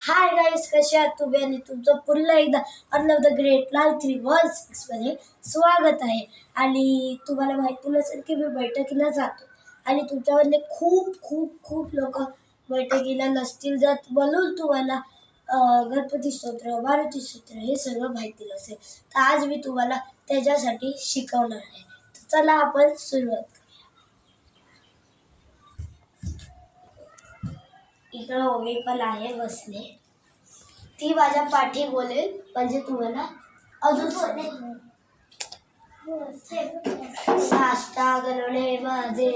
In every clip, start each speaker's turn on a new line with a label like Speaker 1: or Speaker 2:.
Speaker 1: Hi guys, कसे आहात तुम्ही? आणि तुमचं पुन्हा एकदा ऑन द ग्रेट लाल 316 मध्ये स्वागत आहे. आणि तुम्हाला माहिती नसेल की मी बैठकीला जातो आणि तुमच्यामधले खूप खूप खूप लोक बैठकीला नसतील जात, म्हणून तुम्हाला गणपती स्तोत्र, मारुती स्तोत्र हे सगळं माहिती नसेल. तर आज मी तुम्हाला त्याच्यासाठी शिकवणार आहे. तर चला आपण सुरुवात करूया. इकडं ओवी पण आहे बसले, ती माझ्या पाठी बोलेल म्हणजे तुम्हाला अजून साष्टा गणणे माझे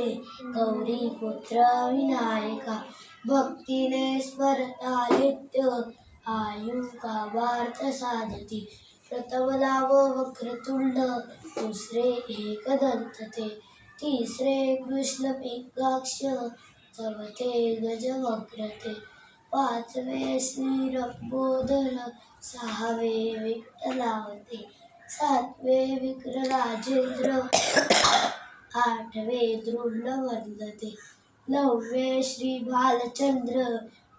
Speaker 1: गौरी पुत्र विनायका, भक्तीने स्मरता नित्य आयु कामार्थ साधती. प्रथम नाम वक्रतुंड, दुसरे एकदंत ते, तिसरे कृष्ण पिंगाक्ष, चौथे गजवक्रते, पाचवे श्रीरंबोदर, सहावे विठ्ठलावते, सातवे विक्रराजेंद्र, आठवे द्रुंड वंदते, नववे श्री भालचंद्र,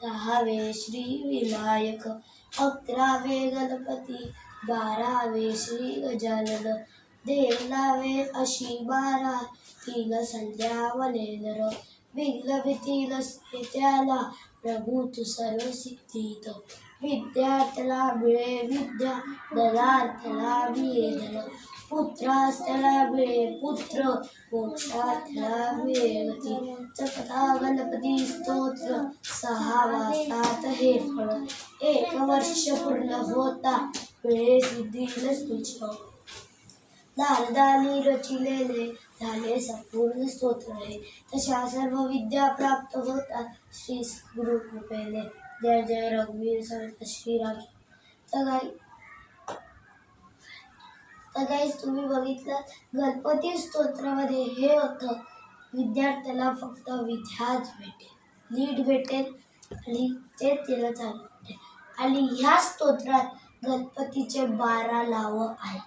Speaker 1: दहावे श्री विनायक, अकरावे गणपती, बारावे श्री गजानन, देवनावे अशी बारा, तीन संध्या वनेंद्र, विघ्न भीती नसते त्याला, प्रभू तू सर्व सिद्धीत. विद्यार्थ्याला मिळे विद्या, धनार्थ्याला मिळे धन, पुत्रार्थ्याला मिळे पुत्र, मोक्षार्थ्याला मिळे गती. जपता गणपती स्तोत्र, 6 वाजतात हे फळ, 1 वर्ष पूर्ण होता मिळे सिद्धी नसतुछ. नारदानी रचिलेले झाले संपूर्ण स्तोत्र हे, तशा सर्व विद्या प्राप्त होतात श्री गुरु कृपेने. जय जय रघुवीर समर्थ श्रीराम. तर गाईस, तुम्ही बघितलं गणपती स्तोत्रामध्ये हे होतं, विद्यार्थ्याला फक्त विद्याच भेटेल, लीड भेटेल आणि ते त्याला चालू भेटेल. आणि ह्या स्तोत्रात गणपतीचे 12 नावं आहेत.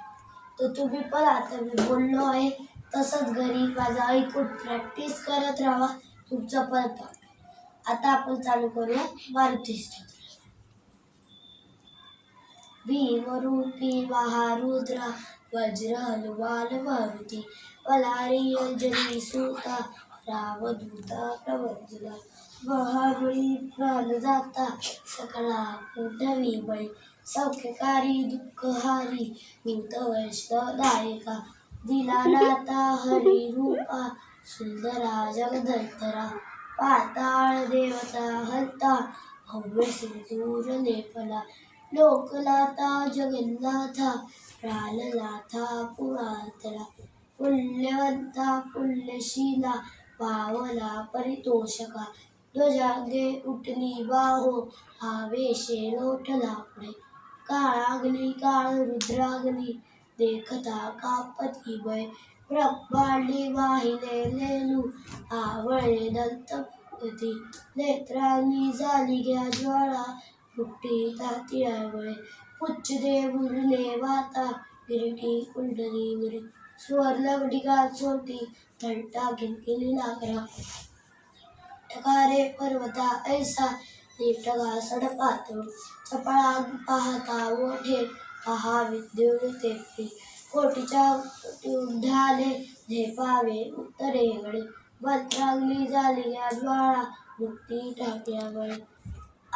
Speaker 1: तर तुम्ही पण आता मी बोललो आहे तसंच घरी माझं ऐकून प्रॅक्टिस करत राहा, तुमचं पण. आता आपण चालू करूया मारुती स्तोत्र. भीमरूपी महारुद्रा, वज्र हनुमान मारुती, वलारी अंजनी सूता, रामदूता प्रवंजना, महाबळी प्राणदाता, सकला कुंडली बळी, सौख्यकारी दुःखहारी, भूत वैष्णवदायका, दीनानाथा हरी रूपा, सुंदरा जगदंतरा, पाताळ देवता हंता, भव्य सिंदूर लेपना, लोकनाथा जगन्नाथा, प्राणनाथा पुरातला, पुण्यवंता पुण्यशीला, पावला परितोषका, ध्वजांगे उठली बाहो, आवेशे लोटला पुढे, काळागली काळ रुद्रागली, देखता कापती भय, ब्रह्मांडी वाहिले लेलू, आवळे दंत भगती, नेत्रांनी झाली घ्या ज्वाळा, फुटी तातिळावळे, पुच्छदे उरले वाता, गिरटी कुंडली वरी, स्वर्णगडिका चोटी, घंटा किलकिली नागरा, टकारे पर्वता ऐसा, नीटगा सडपातळ, चपळा पाहता ओठे, पहा विद्युत तेपी, कोटीच्या ढाले, झेपावे उत्तरेकडे, मंत्रांगली झाली या ज्वाळा, मुक्ती टाकल्यामुळे,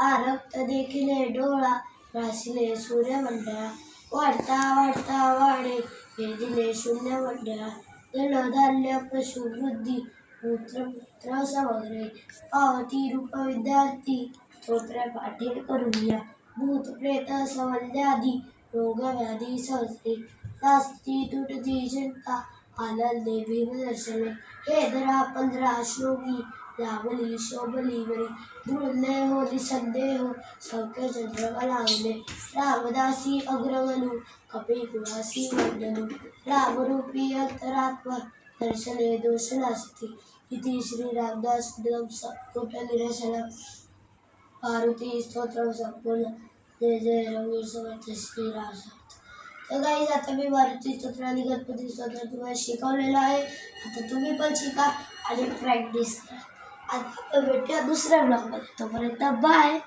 Speaker 1: आरक्त देखिले डोळा, रासिले सूर्यमंडळा, वाढता वाढता वाढे, वेदिले शून्य मंडळा, धनधान्य पशुवृद्धी, पुत्र समग्रे, पावती रूप विद्यार्थी, स्तोत्र पाठी करूया, भूत प्रेत सवल्याधी, रोग व्याधी सहस्री, नास्ती तुटती चिंता, आनंदे भीमदर्शने, हे धरा 15 श्लोकी, लावली शोभली वरी, धुळले होली संदेह, सौख्य चंद्र लावले, रामदासी अग्रगणू, कपिकुळासी वंदनू, रामरूपी अंतरात्मा, दर्शने दोष नास्ती, इति श्री रामदास कुंडली निरशनम. मारुती स्तोत्र संपूर्ण. जय जय रघुवीर समर्थ श्रीराम. तर गाईज, आता मी मारुती स्तोत्र आणि गणपती स्तोत्र तुम्हाला शिकवलेलं आहे. आता तुम्ही पण शिका आणि प्रॅक्टिस करा. आता आपण भेटूया दुसऱ्या ब्लॉगमध्ये. तोपर्यंत बाय.